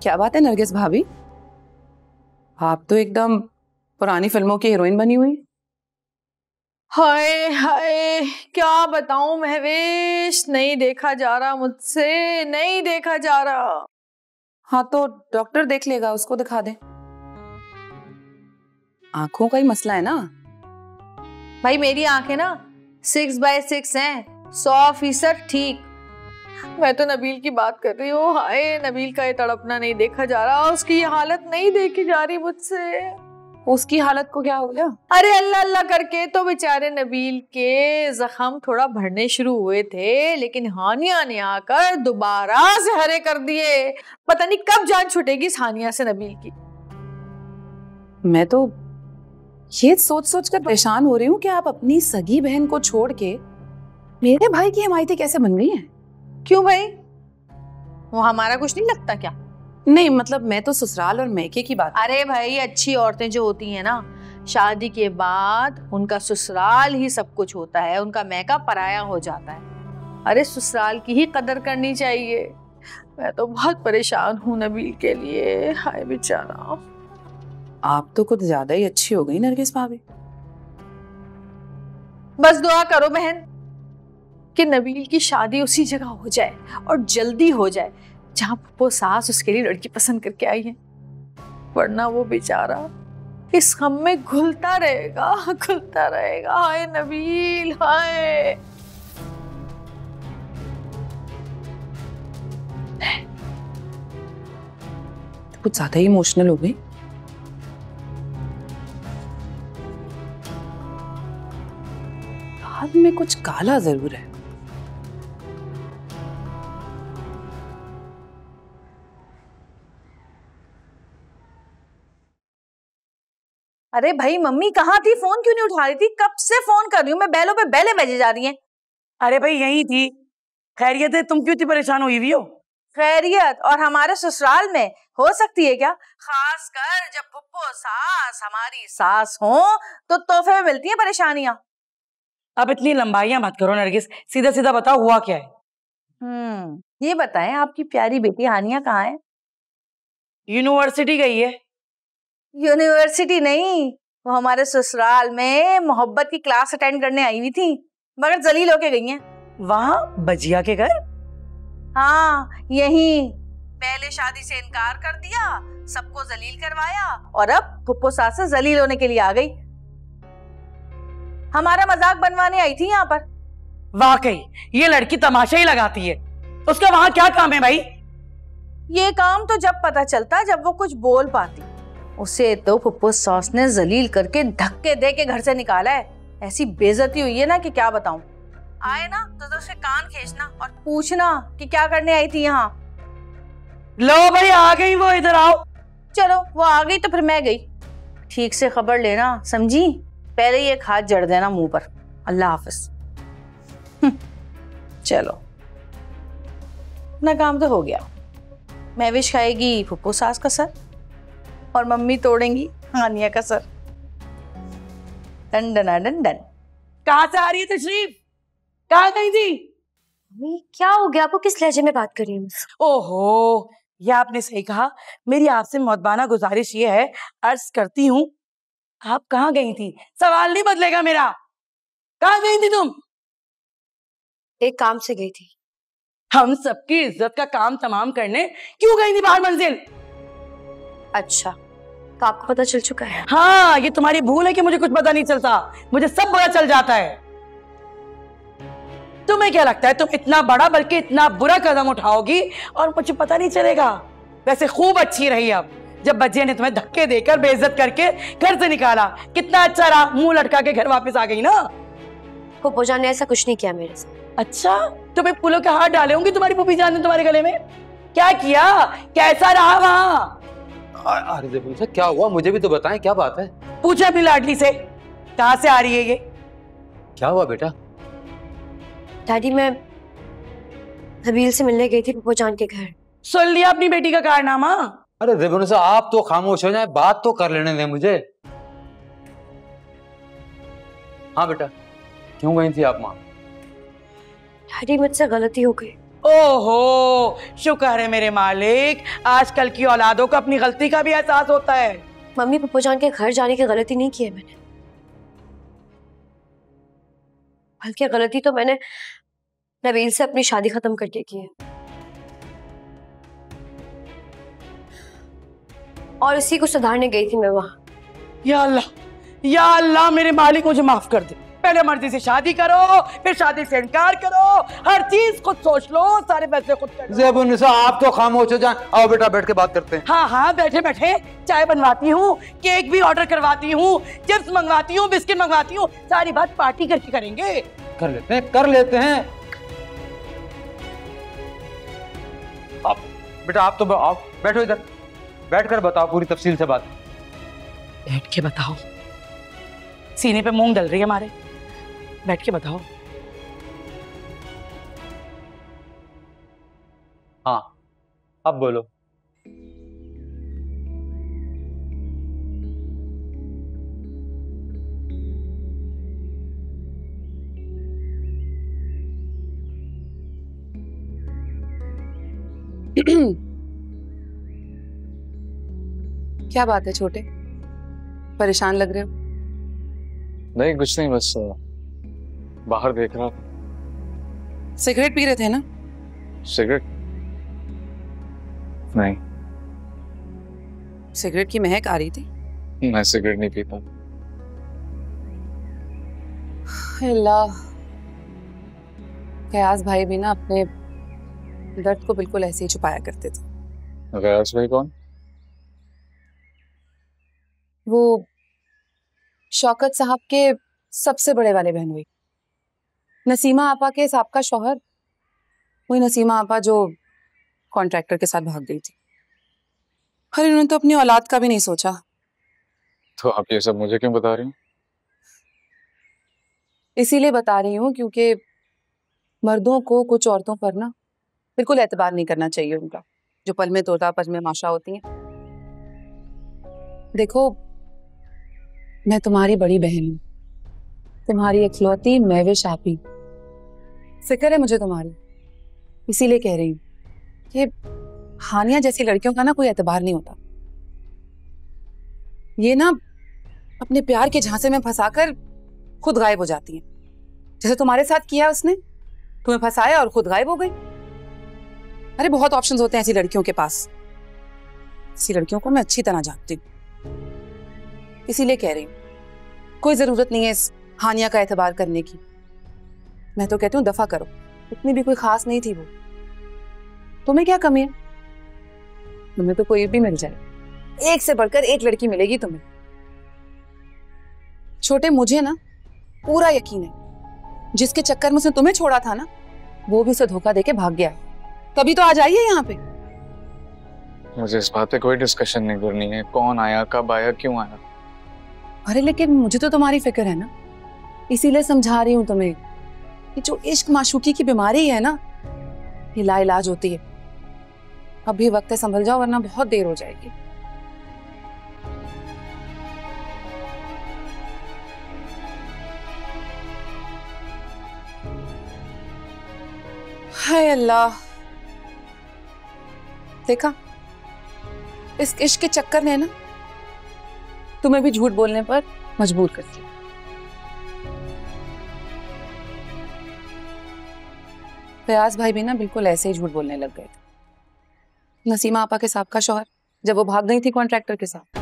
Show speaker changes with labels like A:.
A: क्या बात है नरगिस भाभी, आप तो एकदम पुरानी फिल्मों की हीरोइन बनी हुई।
B: हाय हाय, क्या बताऊं महवेश, नहीं देखा जा रहा मुझसे, नहीं देखा जा रहा।
A: हाँ तो डॉक्टर देख लेगा, उसको दिखा दे। आंखों का ही मसला है ना
B: भाई। मेरी आंखें ना 6/6 हैं, 100% ठीक। मैं तो नबील की बात कर रही हूँ। हाय, नबील का ये तड़पना नहीं देखा जा रहा, उसकी ये हालत नहीं देखी जा रही मुझसे।
A: उसकी हालत को क्या हो गया?
B: अरे अल्लाह अल्लाह करके तो बेचारे नबील के जख्म थोड़ा भरने शुरू हुए थे, लेकिन हानिया ने आकर दोबारा से हरे कर दिए। पता नहीं कब जान छूटेगी इस हानिया से नबील की।
A: मैं तो ये सोच सोच कर परेशान हो रही हूँ कि आप अपनी सगी बहन को छोड़ के मेरे भाई की हिमायती कैसे बन गई हैं?
B: क्यों भाई, वो हमारा कुछ नहीं लगता क्या?
A: नहीं मतलब मैं तो ससुराल और मैके की बात।
B: अरे भाई, अच्छी औरतें जो होती हैं ना, शादी के बाद उनका ससुराल ही सब कुछ होता है, उनका मैका पराया हो जाता है। अरे ससुराल की ही कदर करनी चाहिए। मैं तो बहुत परेशान हूँ नबील के लिए, हाय बेचारा।
A: आप तो कुछ ज्यादा ही अच्छी हो गई नरगिस भाभी।
B: बस दुआ करो बहन कि नबील की शादी उसी जगह हो जाए और जल्दी हो जाए जहां वो सास उसके लिए लड़की पसंद करके आई है, वरना वो बेचारा इस गम में घुलता रहेगा, घुलता रहेगा। हाय नबील, हाय।
A: कुछ ज्यादा ही इमोशनल हो गई। हाथ में कुछ काला जरूर है।
B: अरे भाई, मम्मी कहाँ थी? फोन क्यों नहीं उठा रही थी? कब से फोन कर रही हूँ मैं, बैलों पे बैले बजे जा रही हैं।
C: अरे भाई यही थी। खैरियत है? तुम क्यों इतनी परेशान हुई हुई हो?
B: खैरियत और हमारे ससुराल में हो सकती है क्या? खासकर जब फुप्पो सास हमारी सास हो तो तोहफे में मिलती हैं परेशानियां।
C: अब इतनी लंबाइयां मत करो नरगिस, सीधा सीधा बताओ हुआ क्या है।
B: ये बताएं, आपकी प्यारी बेटी हानिया कहाँ है?
C: यूनिवर्सिटी गई है।
B: यूनिवर्सिटी नहीं, वो हमारे ससुराल में मोहब्बत की क्लास अटेंड करने आई हुई थी, मगर जलील होके गई हैं।
C: वहाँ बजिया के घर?
B: हाँ यही। पहले शादी से इनकार कर दिया, सबको जलील करवाया और अब फुप्पो सास से जलील होने के लिए आ गई। हमारा मजाक बनवाने आई थी यहाँ पर।
C: वाकई ये लड़की तमाशा ही लगाती है। उसका वहाँ क्या काम है भाई?
B: ये काम तो जब पता चलता जब वो कुछ बोल पाती। उसे तो फुप्पो सास ने जलील करके धक्के दे के घर से निकाला है। ऐसी बेइज्जती हुई है ना कि क्या बताऊं। आए ना तो उसके कान खींचना और पूछना कि क्या करने आई थी यहाँ।
C: लो भाई आ गई वो, इधर आओ।
B: चलो वो आ गई तो फिर मैं गई। ठीक से खबर लेना, समझी? पहले ये खाद जड़ देना मुंह पर। अल्लाह हाफिज। चलो अपना काम तो हो गया। महविश खाएगी फुप्पो सास का सर और मम्मी तोड़ेंगी हानिया का sir. Done done done done.
C: कहाँ से आ रही है तशरीफ? कहाँ गई थी?
D: मम्मी क्या हो गया आपको? किस लहजे में बात कर रही हैं?
C: ओहो, ये आपने सही कहा। मेरी आपसे मुअद्दबाना गुजारिश ये है, अर्ज करती हूँ, आप कहाँ गई थी? सवाल नहीं बदलेगा मेरा। कहाँ गई थी तुम?
D: एक काम से गई थी।
C: हम सबकी इज्जत का काम तमाम करने क्यों गई थी बाहर मंजिल?
D: अच्छा, तो आपको पता चल चुका है?
C: हाँ, ये तुम्हारी भूल है कि मुझे कुछ पता नहीं चलता। मुझे सब पता चल जाता है। तुम्हें क्या लगता है तुम इतना बड़ा बल्कि इतना बुरा कदम उठाओगी और मुझे पता नहीं चलेगा? वैसे खूब अच्छी रही अब, जब बजिया ने तुम्हें धक्के देकर बेइज्जत करके घर से निकाला। कितना अच्छा रहा, मुंह लटका के घर वापस आ गई ना।
D: फूफो जान ने ऐसा कुछ नहीं किया मेरे से।
C: अच्छा, तुम्हें फूलों के हाथ डाले होंगे तुम्हारी फूफी जान ने तुम्हारे गले में। क्या किया? कैसा रहा वहां?
E: अरे देखो सर, क्या हुआ? मुझे भी तो बताएं, क्या बात है?
C: पूछे अपनी लाडली से, कहाँ से आ रही है ये? क्या
E: हुआ बेटा?
D: डैडी मैं नबील से मिलने गई थी फूफो जान के घर।
C: सुन लिया अपनी बेटी का कारनामा?
E: अरे रेबनुसा, आप तो खामोश हो जाए, बात तो कर लेने दें मुझे। हाँ बेटा, क्यों गई थी आप वहां?
D: डैडी मुझसे गलती हो गई।
C: ओहो, शुक्र है मेरे मालिक, आजकल की औलादों को अपनी गलती का भी एहसास होता है।
D: मम्मी पप्पू जान के घर जाने की गलती नहीं की है मैंने, बल्कि गलती तो मैंने नबील से अपनी शादी खत्म करके की है, और इसी को सुधारने गई थी मैं वहां।
C: या अल्लाह मेरे मालिक, मुझे माफ कर दे। पहले मर्जी से शादी करो, फिर शादी से इनकार करो, हर चीज खुद सोच लो, सारे फैसले खुद कर लो।
E: ज़ेबुन्निसा, आप तो खामोश हो जाएं। आओ बेटा, बैठ के बात करते हैं।
C: हाँ हाँ, बैठे बैठे चाय बनवाती हूँ, केक भी ऑर्डर करवाती हूँ, चिप्स मंगवाती हूँ, बिस्किट मंगवाती हूँ, सारी बात पार्टी करके करेंगे।
E: कर लेते हैं। आप बेटा, आप तो आप बैठो इधर, बैठकर बताओ पूरी तफसील से बात।
C: बैठ के बताओ, सीने पे मूंग डल रही है हमारे, बैठ के बताओ।
E: हाँ, अब बोलो।
A: क्या बात है छोटे, परेशान लग रहे हो?
F: नहीं कुछ नहीं, बस बाहर देख रहा था।
A: सिगरेट पी रहे थे ना?
F: सिगरेट नहीं,
A: सिगरेट की महक आ रही थी।
F: मैं सिगरेट नहीं पीता।
A: अल्लाह, कयास भाई भी ना अपने दर्द को बिल्कुल ऐसे ही छुपाया करते थे।
F: गयास भाई कौन?
A: वो शौकत साहब के सबसे बड़े वाले बहन हुई, नसीमा आपा के साहब शौहर, वही नसीमा आपा जो कॉन्ट्रैक्टर के साथ भाग गई थी। अरे उन्होंने तो अपनी औलाद का भी नहीं सोचा।
F: तो आप ये सब मुझे क्यों बता रही हैं?
A: इसीलिए बता रही हूँ क्योंकि मर्दों को कुछ औरतों पर ना बिल्कुल एतबार नहीं करना चाहिए उनका, जो पल में तोता पल में माशा होती हैं। देखो, मैं तुम्हारी बड़ी बहन हूँ, तुम्हारी इकलौती महविश आपी, फिक्र है मुझे तुम्हारी, इसीलिए कह रही हूँ कि हानिया जैसी लड़कियों का ना कोई एतबार नहीं होता। ये ना अपने प्यार के झांसे में फंसाकर खुद गायब हो जाती हैं, जैसे तुम्हारे साथ किया उसने, तुम्हें फंसाया और खुद गायब हो गई। अरे बहुत ऑप्शंस होते हैं ऐसी लड़कियों के पास, ऐसी लड़कियों को मैं अच्छी तरह जानती हूँ, इसीलिए कह रही हूँ कोई जरूरत नहीं है इस हानिया का एतबार करने की। मैं तो कहती हूँ दफा करो, इतनी भी कोई खास नहीं थी वो। तुम्हें क्या कमी है? तुम्हें तो कोई भी मिल जाए, एक से बढ़कर एक लड़की मिलेगी तुम्हें। छोटे, मुझे ना पूरा यकीन है जिसके चक्कर में उसने तुम्हें छोड़ा था ना, वो भी उसे धोखा देके भाग गया। कभी तो आ जाइए यहाँ पे।
F: मुझे इस बात पे कोई डिस्कशन नहीं करनी है, कौन आया, कब आया, क्यों आया।
A: अरे लेकिन मुझे तो तुम्हारी फिक्र है ना, इसीलिए समझा रही हूँ तुम्हें कि जो इश्क माशूकी की बीमारी है ना, ये लाइलाज होती है। अभी वक्त है, संभल जाओ वरना बहुत देर हो जाएगी। हाय अल्लाह, देखा, इस इश्क के चक्कर ने ना तुम्हें भी झूठ बोलने पर मजबूर कर दिया। फयाज भाई भी ना बिल्कुल ऐसे ही झूठ बोलने लग गए थे। नसीमा आपा के साहब का शौहर, जब वो भाग गई थी कॉन्ट्रैक्टर के साथ,